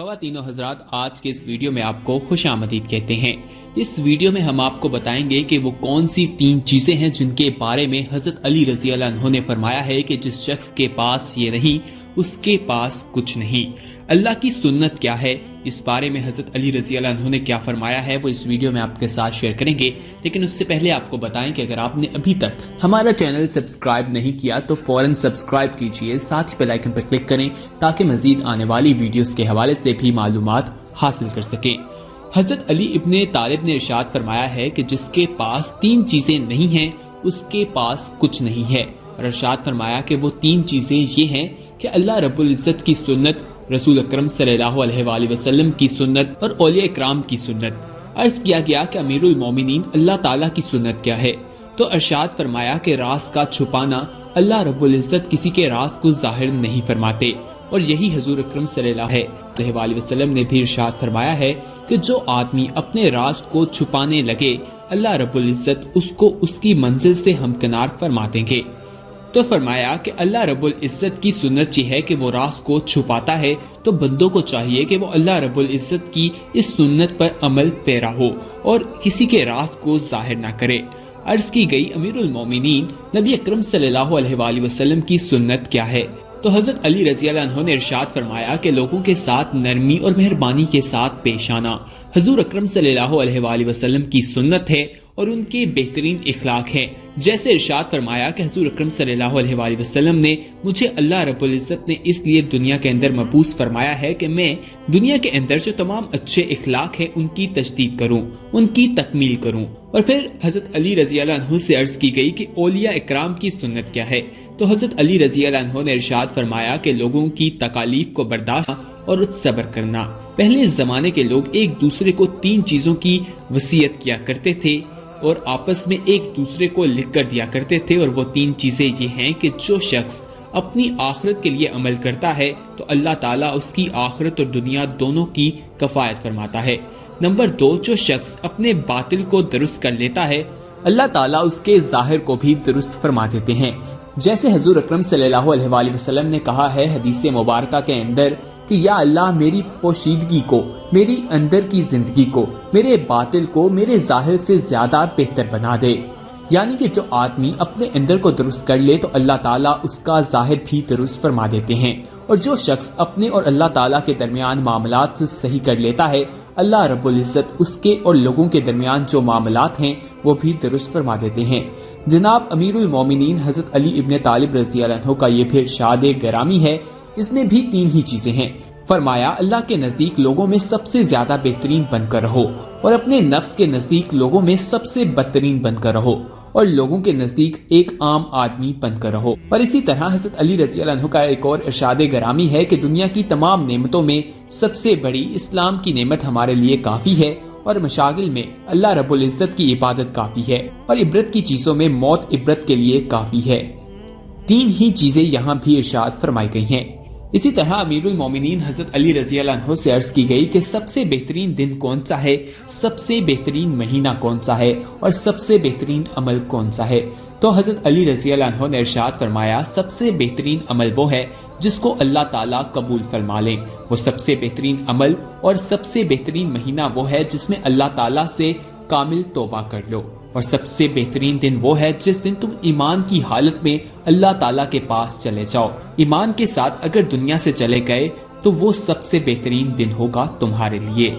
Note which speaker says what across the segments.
Speaker 1: ख्वातीन और हजरात, आज के इस वीडियो में आपको खुश आमदीद कहते हैं। इस वीडियो में हम आपको बताएंगे कि वो कौन सी 3 चीजें हैं जिनके बारे में हजरत अली रजी अल्लाह अन्हु ने फरमाया है कि जिस शख्स के पास ये नहीं उसके पास कुछ नहीं। अल्लाह की सुन्नत क्या है, इस बारे में हजरत अली रजी अल्लाह अन्हु ने क्या फरमाया है, वो इस वीडियो में आपके साथ शेयर करेंगे। लेकिन उससे पहले आपको बताएं कि अगर आपने अभी तक हमारा चैनल सब्सक्राइब नहीं किया तो फौरन सब्सक्राइब कीजिए, साथ ही बेल आइकन पर क्लिक करें ताकि मजीद आने वाली वीडियोस के हवाले से भी मालूमात हासिल कर सकें। हजरत अली इब्ने तालिब ने इरशाद फरमाया है कि जिसके पास 3 चीजें नहीं हैं उसके पास कुछ नहीं है, और इरशाद फरमाया कि वो 3 चीजें ये हैं कि अल्लाह रब्बुल इज्जत की सुन्नत, रसूल अकरम सल्लल्लाहु अलैहि वसल्लम की सुन्नत और औलिया इकराम की सुन्नत। अर्ज किया गया कि अमीरुल मोमिनीन अल्लाह ताला की सुन्नत क्या है, तो इरशाद फरमाया कि राज का छुपाना, अल्लाह रब्बुल इज्जत किसी के राज को जाहिर नहीं फरमाते, और यही हुजूर अकरम सल्लल्लाहु अलैहि वसल्लम ने भी इरशाद फरमाया है कि जो आदमी अपने राज को छुपाने लगे अल्लाह रब्बुल इज्जत उसको उसकी मंजिल से हमकिनार फरमा देंगे। तो फरमाया कि अल्लाह रब्बुल इज्जत की सुन्नत ये है कि वो राज को छुपाता है, तो बंदों को चाहिए कि वो अल्लाह रब्बुल इज्जत की इस सुन्नत पर अमल पैरा हो और किसी के राज को जाहिर ना करे। अर्ज की गई अमीरुल मोमिनीन नबी अकरम सल्लल्लाहु अलैहि वसल्लम की सुन्नत क्या है, तो हजरत अली रजी अल्लाह अन्हु ने इरशाद फरमाया कि लोगों के साथ नरमी और मेहरबानी के साथ पेश आना हुजूर अकरम सल्लल्लाहु अलैहि वसल्लम की सुन्नत है और उनके बेहतरीन इखलाक हैं। जैसे इरशाद फरमाया कि हुजूर अकरम सल्लल्लाहु अलैहि वसल्लम ने मुझे अल्लाह रब्बुल इज्जत ने इसलिए दुनिया के अंदर मबूस फरमाया है कि मैं दुनिया के अंदर जो तमाम अच्छे इखलाक हैं उनकी तजदीद करूं, उनकी तकमील करूं। और फिर हजरत अली रजी अल्लाह अन्हु से अर्ज की गई कि औलिया इकराम की सुन्नत क्या है, तो हजरत अली रजी अल्लाह अन्हु ने इरशाद फरमाया कि लोगों की तकालीफ को बर्दाश्त और सब्र करना। पहले जमाने के लोग एक दूसरे को 3 चीजों की वसीयत किया करते थे और आपस में एक दूसरे को लिख कर दिया करते थे, और वो 3 चीजें ये हैं कि जो शख्स अपनी आखिरत के लिए अमल करता है तो अल्लाह ताला उसकी आखिरत और दुनिया दोनों की कफायत फरमाता है। नंबर 2, जो शख्स अपने बातिल को दुरुस्त कर लेता है अल्लाह ताला उसके जाहिर को भी दुरुस्त फरमा देते हैं। जैसे हुजूर अकरम सल्लल्लाहु अलैहि वसल्लम ने कहा है हदीस मुबारका के अंदर कि या अल्लाह मेरी पोशीदगी को, मेरी अंदर की जिंदगी को, मेरे बातिल को मेरे जाहिर से ज्यादा बेहतर बना दे। यानी कि जो आदमी अपने अंदर को दुरुस्त कर ले तो अल्लाह ताला उसका जाहिर भी दुरुस्त फरमा देते हैं, और जो शख्स अपने और अल्लाह ताला के दरमियान मामलात सही कर लेता है अल्लाह रब्बुल इज्जत उसके और लोगों के दरमियान जो मामलात हैं वो भी दुरुस्त फरमा देते हैं। जनाब अमीरुल मोमिनीन हजरत अली इब्ने तालिब रज़ी अल्लाह अन्हु का ये फिर इरशाद गिरामी है, इसमें भी 3 ही चीजें हैं। फरमाया अल्लाह के नजदीक लोगों में सबसे ज्यादा बेहतरीन बनकर रहो, और अपने नफ्स के नजदीक लोगों में सबसे बदतरीन बनकर रहो, और लोगों के नजदीक एक आम आदमी बनकर रहो। और इसी तरह हजरत अली रज़ी अल्लाह अन्हु का एक और इरशाद गिरामी है कि दुनिया की तमाम नेमतों में सबसे बड़ी इस्लाम की नेमत हमारे लिए काफी है, और मशागिल में अल्लाह रब्बुल इज्जत की इबादत काफी है, और इबरत की चीजों में मौत इबरत के लिए काफी है। 3 ही चीजें यहाँ भी इरशाद फरमाई गई हैं। इसी तरह अमीरुल मोमिनीन हजरत अली रजी अल्लाह अन्हु से अर्ज की गई कि सबसे बेहतरीन दिन कौन सा है, सबसे बेहतरीन महीना कौन सा है, और सबसे बेहतरीन अमल कौन सा है, तो हजरत अली रजी अल्लाह अन्हु ने इरशाद फरमाया सबसे बेहतरीन अमल वो है जिसको अल्लाह ताला कबूल फरमा ले, वो सबसे बेहतरीन अमल और सबसे बेहतरीन महीना वो है जिसमें अल्लाह ताला से कामिल तौबा कर लो, और सबसे बेहतरीन दिन वो है जिस दिन तुम ईमान की हालत में अल्लाह ताला के पास चले जाओ। ईमान के साथ अगर दुनिया से चले गए तो वो सबसे बेहतरीन दिन होगा तुम्हारे लिए।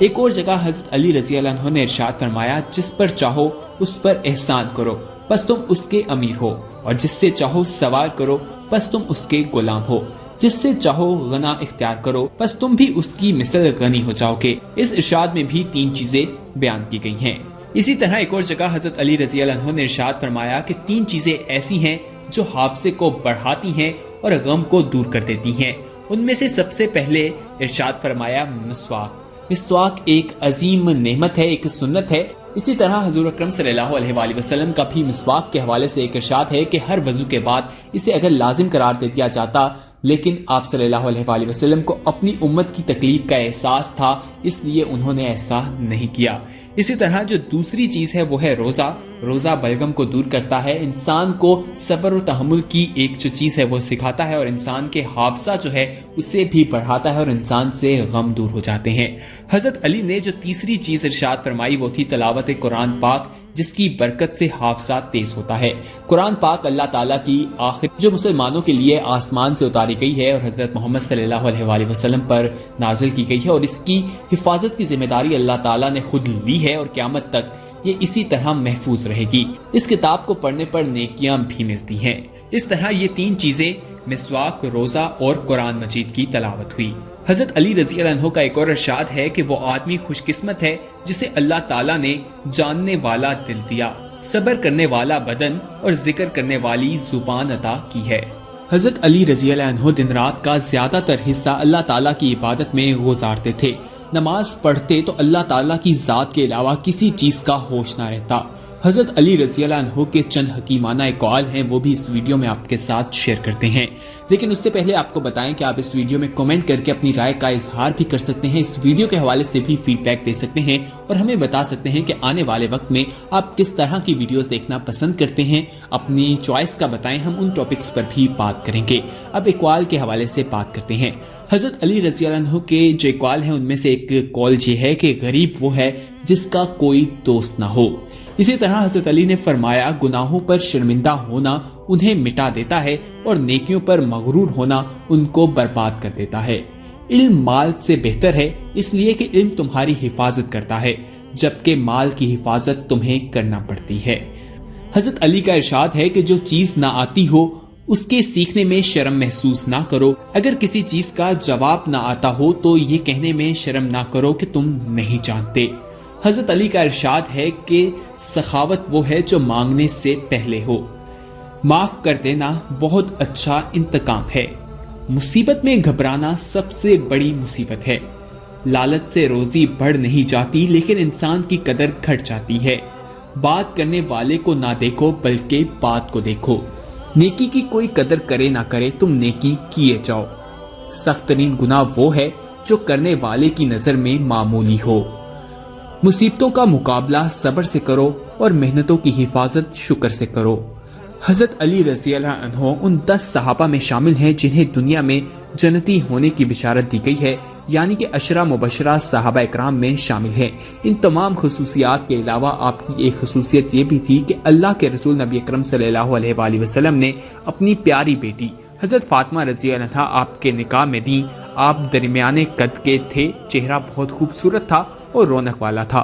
Speaker 1: एक और जगह हजरत अली रजी अल्लाह अन्हु ने इरशाद फरमाया जिस पर चाहो उस पर एहसान करो बस तुम उसके अमीर हो, और जिससे चाहो सवार करो बस तुम उसके गुलाम हो, जिससे चाहो गना इख्तियार करो बस तुम भी उसकी मिसल गनी हो जाओगे। इस इरशाद में भी 3 चीजें बयान की गई हैं। इसी तरह एक और जगह हजरत अली रजी अल्लाह अन्हु ने इरशाद फरमाया कि 3 चीजें ऐसी हैं जो हाफजे को बढ़ाती हैं और गम को दूर कर देती हैं। उनमें से सबसे पहले इरशाद फरमाया मिसवाक। मिसवाक एक अजीम नेमत है, एक सुन्नत है। इसी तरह हुजूर अकरम सल्लल्लाहु अलैहि वसल्लम का भी मिसवाक के हवाले से एक इरशाद है कि हर वजू के बाद इसे अगर लाजिम करार दे दिया जाता, लेकिन आप सल्लल्लाहु अलैहि वसल्लम को अपनी उम्मत की तकलीफ का एहसास था इसलिए उन्होंने ऐसा नहीं किया। इसी तरह जो दूसरी चीज है वो है रोजा। रोजा बलगम को दूर करता है, इंसान को सब्र और तहम्मुल की एक जो चीज है वो सिखाता है और इंसान के हाफजा जो है उसे भी बढ़ाता है और इंसान से गम दूर हो जाते हैं। हजरत अली ने जो तीसरी चीज इरशाद फरमाई वो थी तिलावत कुरान पाक, जिसकी बरकत से हाफजा तेज होता है। कुरान पाक अल्लाह ताला की आखिर जो मुसलमानों के लिए आसमान से उतारी गई है और हजरत मोहम्मद सल्लल्लाहु अलैहि वसल्लम पर नाजिल की गई है और इसकी हिफाजत की जिम्मेदारी अल्लाह ताला ने खुद ली है और क़यामत तक ये इसी तरह महफूज रहेगी। इस किताब को पढ़ने पर नेकियां भी मिलती हैं। इस तरह ये तीन चीजें मिसवाक, रोजा और कुरान मजीद की तलावत हुई। हजरत अली रजी अल्लाह अन्हु का एक और इरशाद है कि वो आदमी खुशकिस्मत है जिसे अल्लाह ताला ने जानने वाला दिल दिया, सब्र करने वाला बदन और जिक्र करने वाली जुबान अता की है। हजरत अली रजी अल्लाह अन्हु दिन रात का ज्यादातर हिस्सा अल्लाह ताला की इबादत में गुजारते थे। नमाज पढ़ते तो अल्लाह ताला की जात के अलावा किसी चीज का होश ना रहता। हजरत अली रजी अल्लाह अन्हु के चंद हकीमाना इक़वाल हैं, वो भी इस वीडियो में आपके साथ शेयर करते हैं। लेकिन उससे पहले आपको बताएं कि आप इस वीडियो में कमेंट करके अपनी राय का इजहार भी कर सकते हैं, इस वीडियो के हवाले से भी फीडबैक दे सकते हैं और हमें बता सकते हैं कि आने वाले वक्त में आप किस तरह की वीडियोस देखना पसंद करते हैं। अपनी चॉइस का बताएं, हम उन टॉपिक्स पर भी बात करेंगे। अब इक़वाल के हवाले से बात करते हैं। हजरत अली रज़ी अल्लाह अन्हु के जो इक़वाल हैं उनमें से एक कौल ये है कि गरीब वो है जिसका कोई दोस्त ना हो। इसी तरह हजरत अली ने फरमाया, गुनाहों पर शर्मिंदा होना उन्हें मिटा देता है और नेकियों पर मगरूर होना उनको बर्बाद कर देता है। इल्म माल से बेहतर है इसलिए कि इल्म तुम्हारी हिफाजत करता है, जबकि माल की हिफाजत तुम्हें करना पड़ती है। हजरत अली का इरशाद है कि जो चीज ना आती हो उसके सीखने में शर्म महसूस ना करो। अगर किसी चीज का जवाब ना आता हो तो ये कहने में शर्म ना करो कि तुम नहीं जानते। हजरत अली का इरशाद है कि सखावत वो है जो मांगने से पहले हो। माफ कर देना बहुत अच्छा इंतकाम है। मुसीबत में घबराना सबसे बड़ी मुसीबत है। लालच से रोजी बढ़ नहीं जाती लेकिन इंसान की कदर घट जाती है। बात करने वाले को ना देखो बल्कि बात को देखो। नेकी की कोई कदर करे ना करे तुम नेकी किए जाओ। सख्त तरीन गुनाह वो है जो करने वाले की नजर में मामूली हो। मुसीबतों का मुकाबला सब्र से करो और मेहनतों की हिफाजत शुक्र से करो। हजरत अली रज़ी अल्लाह अन्हु उन 10 सहाबा में शामिल हैं जिन्हें दुनिया में जन्नती होने की बिशारत दी गई है, यानी कि अशरा मुबशरा सहाबा इकराम में शामिल हैं। इन तमाम खुसूसियात के अलावा आपकी एक खुसूसियत ये भी थी कि अल्लाह के रसूल नबी अकरम सल्लल्लाहु अलैहि वसल्लम ने अपनी प्यारी बेटी हजरत फातिमा रज़ी अल्लाह अन्हा आपके निकाह में दी। आप दरमियाने कद के थे, चेहरा बहुत खूबसूरत था और रौनक वाला था।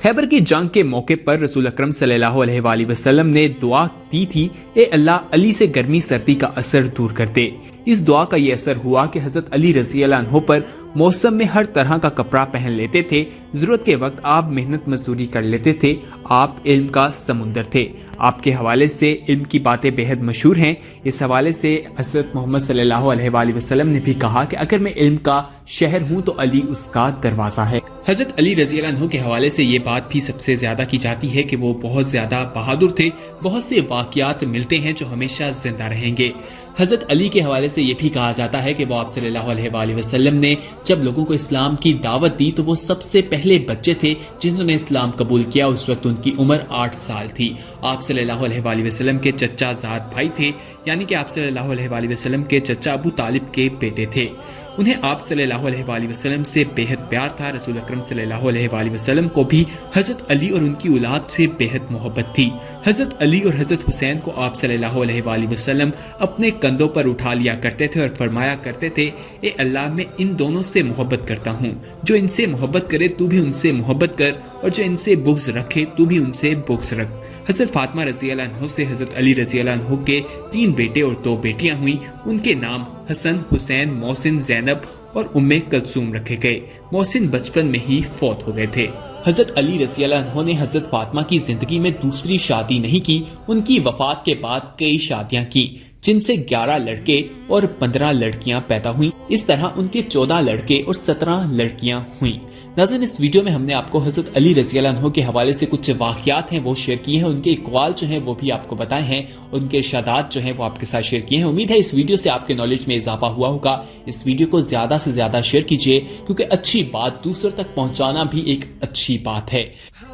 Speaker 1: खैबर की जंग के मौके पर रसूल अकरम सल्लल्लाहु अलैहि वसल्लम ने दुआ दी थी, ए अल्लाह अली से गर्मी सर्दी का असर दूर कर दे। इस दुआ का ये असर हुआ कि हजरत अली रज़ी अल्लाह अन्हु पर मौसम में हर तरह का कपड़ा पहन लेते थे। जरूरत के वक्त आप मेहनत मजदूरी कर लेते थे। आप इल्म का समुंदर थे। आपके हवाले से इल्म की बातें बेहद मशहूर हैं। इस हवाले से हजरत मोहम्मद सल्लल्लाहु अलैहि वसल्लम ने भी कहा कि अगर मैं इल्म का शहर हूँ तो अली उसका दरवाजा है। हजरत अली रज़ी अल्लाह अन्हु के हवाले से ये बात भी सबसे ज्यादा की जाती है कि वो बहुत ज्यादा बहादुर थे। बहुत से वाकयात मिलते हैं जो हमेशा जिंदा रहेंगे। हजरत अली के हवाले से ये भी कहा जाता है कि वो आप सल्लल्लाहु अलैहि वसल्लम ने जब लोगों को इस्लाम की दावत दी तो वो सबसे पहले बच्चे थे जिन्होंने इस्लाम कबूल किया। उस वक्त उनकी उम्र 8 साल थी। आप सल्लल्लाहु अलैहि वसल्लम के चचा ज़ाद भाई थे, यानी कि आप सल्लल्लाहु अलैहि वसल्लम के चचा अबू तालिब के बेटे थे। उन्हें आप सल्लल्लाहु अलैहि वसल्लम से बेहद प्यार था। रसूल अकरम सल्लल्लाहु अलैहि वसल्लम को भी हजरत अली और उनकी औलाद से बेहद मोहब्बत थी। हजरत अली और हजरत हुसैन को आप सल्लल्लाहु अलैहि वसल्लम अपने कंधों पर उठा लिया करते थे और फरमाया करते थे, ए अल्लाह मैं इन दोनों से मोहब्बत करता हूँ। जो इनसे मोहब्बत करे तू भी उनसे मोहब्बत कर और जो इनसे बुग़्ज़ रखे तू भी उनसे बुग़्ज़ रख। हजरत फातिमा रज़ी अल्लाह अन्हु से हजरत अली रज़ी अल्लाह अन्हु के 3 बेटे और 2 बेटियां हुई। उनके नाम हसन, हुसैन, मोहसिन, ज़ैनब और उम्मे कलसूम रखे गए। मोहसिन बचपन में ही फौत हो गए थे। हजरत अली रज़ी अल्लाह अन्हु ने हजरत फातिमा की जिंदगी में दूसरी शादी नहीं की। उनकी वफात के बाद कई शादियां की जिनसे 11 लड़के और 15 लड़कियां पैदा हुई। इस तरह उनके 14 लड़के और 17 लड़कियां हुई। नाज़रीन, इस वीडियो में हमने आपको हजरत अली रज़ी अल्लाह अन्हु के हवाले से कुछ वाक़यात हैं वो शेयर किए हैं, उनके इक़वाल जो हैं वो भी आपको बताए हैं, उनके इरशादात जो हैं वो आपके साथ शेयर किए हैं। उम्मीद है इस वीडियो से आपके नॉलेज में इजाफा हुआ होगा। इस वीडियो को ज्यादा से ज्यादा शेयर कीजिए, क्योंकि अच्छी बात दूसरों तक पहुंचाना भी एक अच्छी बात है।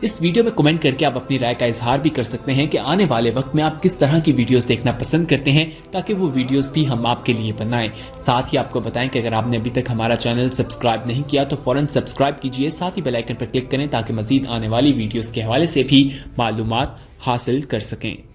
Speaker 1: इस वीडियो में कमेंट करके आप अपनी राय का इजहार भी कर सकते हैं कि आने वाले वक्त में आप किस तरह की वीडियोस देखना पसंद करते हैं, ताकि वो वीडियोस भी हम आपके लिए बनाएं। साथ ही आपको बताएं कि अगर आपने अभी तक हमारा चैनल सब्सक्राइब नहीं किया तो फौरन सब्सक्राइब कीजिए, साथ ही बेल आइकन पर क्लिक करें ताकि मजीद आने वाली वीडियोस के हवाले से भी मालूमात हासिल कर सकें।